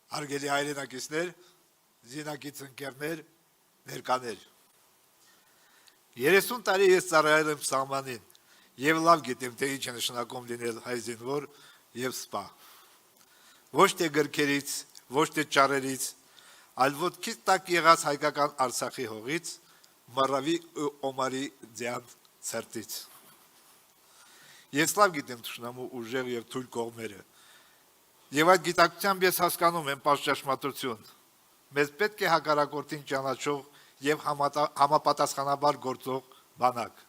Հարգելի հայրենակիցներ, զինակից ընկերներ, ներկաներ։ 30 տարի ես ծառայել եմ սահմանին եւ լավ գիտեմ, թե ինչ է նշանակում լինել հայ զինվոր եւ սպա։ Ոչ թե գրքերից, ոչ թե ճառերից, այլ ոտքից տակ եղած հայկական Արցախի հողից, Մարավի ու Օմարի ձյան ցերտից։ Ես լավ գիտեմ թշնամու ուժեղ եւ թույլ կողմերը։ Եվ այդ գիտակցությամբ ես հասկանում եմ պաշտճաշմատրություն։ Մեզ պետք է հակառակորդին ճանաչող եւ համապատասխանաբար գործող բանակ։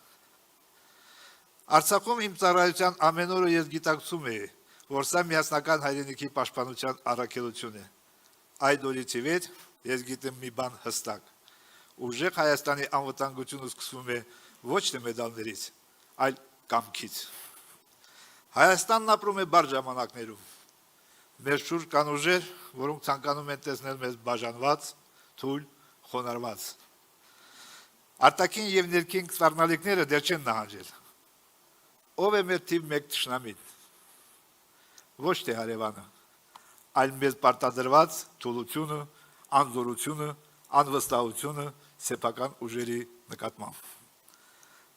Արցախում իմ ծառայության ամեն օրը ես գիտակցում էի, որ սա միասնական հայրենիքի պաշտպանության առաքելություն է։ Այդ օրից ի վեր ես գիտեմ մի բան հստակ։ Ուժեղ Հայաստանի անվտանգությունը սկսվում է ոչ թե մեդալներից, այլ կամքից։ Հայաստանն ապրում է բարդ ժամանակներում։ Մեր շուրջ կան ուժեր, որոնք ցանկանում են տեսնել մեզ բաժանված, թույլ, խոնարհված։ Արտաքին եւ ներքին սպառնալիքները դեռ չեն նահանջել։ Ով է մեր թիվ 1 թշնամին։ Ոչ թե հարևանը, այլ մեզ պարտադրված թուլությունը, անզորությունը, անվստահությունը սեփական ուժերի նկատմամբ։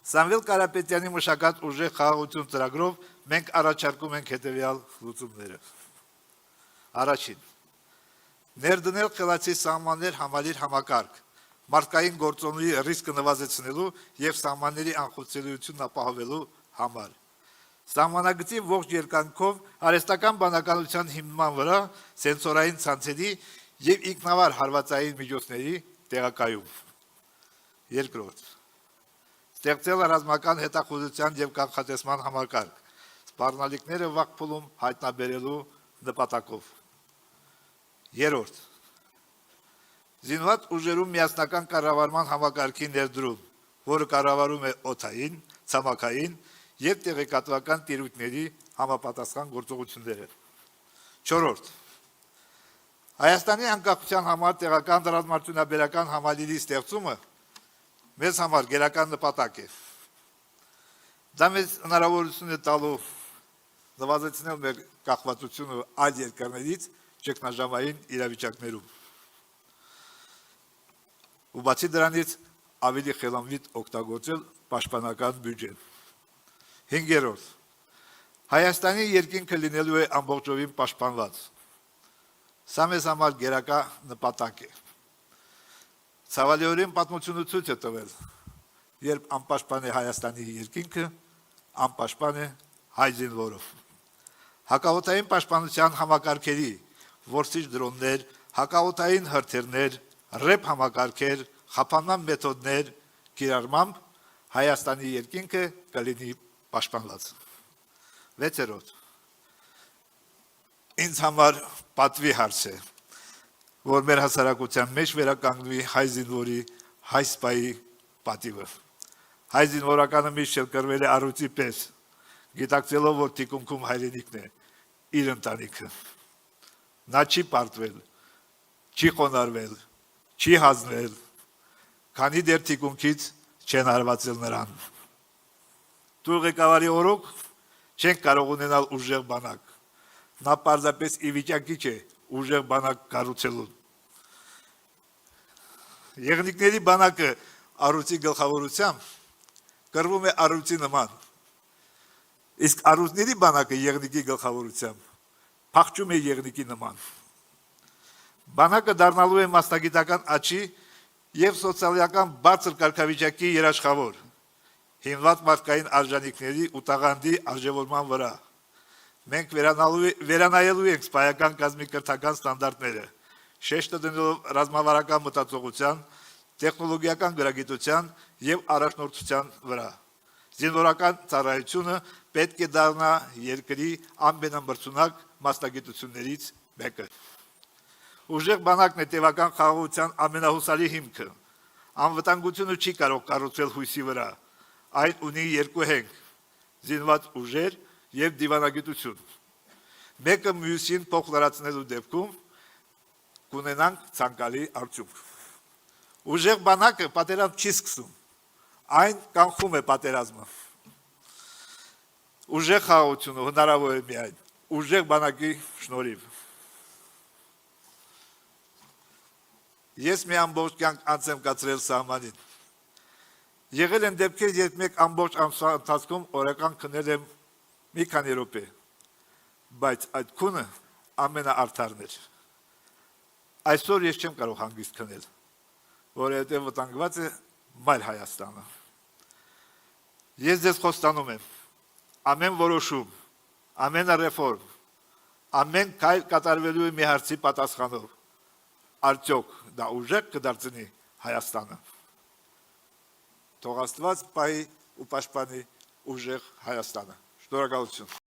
Սամվել Կարապետյանի մշակած ուժեղ խաղաղություն ծրագրով մենք առաջարկում ենք հետևյալ լուծումները։ Առաջին. ներդնել խելացի սահմաններ համալիր համակարգ, մարդկային գործոնների ռիսկը նվազեցնելու եւ սահմանների անխոցելիությունն ապահովելու համար։ Սահմանագծի ողջ երկայնքով արհեստական բանականության հիմնման վրա սենսորային ցանցերի եւ ինքնավար հարվածային միջոցների տեղակայում։ Երկրորդ. ստեղծել ռազմական հետախուզության եւ կանխատեսման համակարգ, սպառնալիքները վաղ փուլում հայտնաբերելու նպատակով։ Երրորդ. զինված ուժերում միասնական կառավարման համակարգի ներդրում, որը կառավարում է օդային, ցամաքային եւ տեղեկատվական տիրույթների համապատասխան գործողությունները։ Չորրորդ. Հայաստանի անկախության համար տեղական ռազմարտունաբերական համալիրի ստեղծումը մեզ համար գերական նպատակ է։ Դա մեզ հնարավորություն է տալու նվազեցնել մեր կախվածությունը այլ երկրներից ճգնաժամային իրավիճակներում։ Ու բացի դրանից ավելի խելամիտ օգտագործել պաշտպանական բյուջեն։ Հինգերորդ. Հայաստանի երկինքը լինելու է ամբողջովին պաշտպանված։ Սա մեզ համար գերակա նպատակ է։ Ցավալիորեն պատմությունը ցույց է տվել, երբ անպաշտպան է Հայաստանի երկինքը, անպաշտպան է հայ զինվորով։ Հակաօդային պաշտպանության համակարգերի, որսիչ դրոններ, հակաօդային հրթիռներ, ռեփ համակարգեր, խափանման մեթոդներ կիրառմամբ Հայաստանի երկինքը կլինի պաշտպանված։ Վեցերորդ. ինձ համար պատվի հարց է, որ մեր հասարակության մեջ վերականգնվի հայ զինվորի, հայ սպայի պատիվը։ Հայ զինվորականը միշտ շրջկրվել է առույցի պես, գիտակցելով, որ թիկունքում հայրենիքն է, իր ընտանիքը։ Նա չի պարտվել, չի խոնարհվել, չի հանձնել, քանի դեռ թիկունքից չեն հարվածել նրան։ Դու ղեկավարի օրոք չենք կարող ունենալ ուժեղ բանակ։ Նա պարզապես ի վիճակի չէ ուժեղ բանակ կառուցելու։ Եղնիկների բանակը առույցի գլխավորությամբ կրվում է առույցի նման։ Իսկ առույցների բանակը եղնիկի գլխավորությամբ փախչում է եղնիկի նման։ Բանակը դառնալու է մասնագիտական աճի եւ սոցիալական բարձր կարգավիճակի երաշխավոր, հիմնված մարդկային արժանինքների ու տաղանդի արժևորման վրա։ Մենք վերանայելու ենք սպայական կազմի կրթական ստանդարտները, շեշտը դնելով ռազմավարական մտածողության, տեխնոլոգիական գրագիտության եւ առաջնորդության վրա։ Զինվորական ծառայությունը պետք է դառնա երկրի ամենամրցունակ մասնագիտություններից մեկը։ Ուժեղ բանակն է տևական խաղաղության ամենահուսալի հիմքը։ Անվտանգությունը չի կարող կառուցվել հույսի վրա, այն ունի երկու հենք՝ զինված ուժեր եւ դիվանագիտություն։ Մեկը մյուսին փոխլարացնելու դեպքում կունենանք ցանկալի արդյունք։ Ուժեղ բանակը պատերազմ չի սկսում, այն կանխում է պատերազմը։ Ուժեղ խաղաղությունը հնարավոր է միայն ուժեղ բանակի շնորհիվ։ Ես մի ամբողջ կյանք անց եմ կացրել սահմանին։ Եղել են դեպքեր, երբ մեկ ամբողջ ամսվա ընթացքում օրական քնել եմ մի քանի րոպե, բայց այդ քունը ամենաարդարն էր։ Այսօր ես չեմ կարող հանգիստ քնել, որովհետև վտանգված է մայր Հայաստանը։ Ես ձեզ խոստանում եմ, ամեն որոշում, ամեն ռեֆորմ, ամեն քայլ կատարվելու է մի հարցի պատասխանով, արդյոք դա ուժեղ կդարձնի Հայաստանը։ Թող Աստված պահի ու պաշտպանի ուժեղ Հայաստանը։ Շնորհակալություն։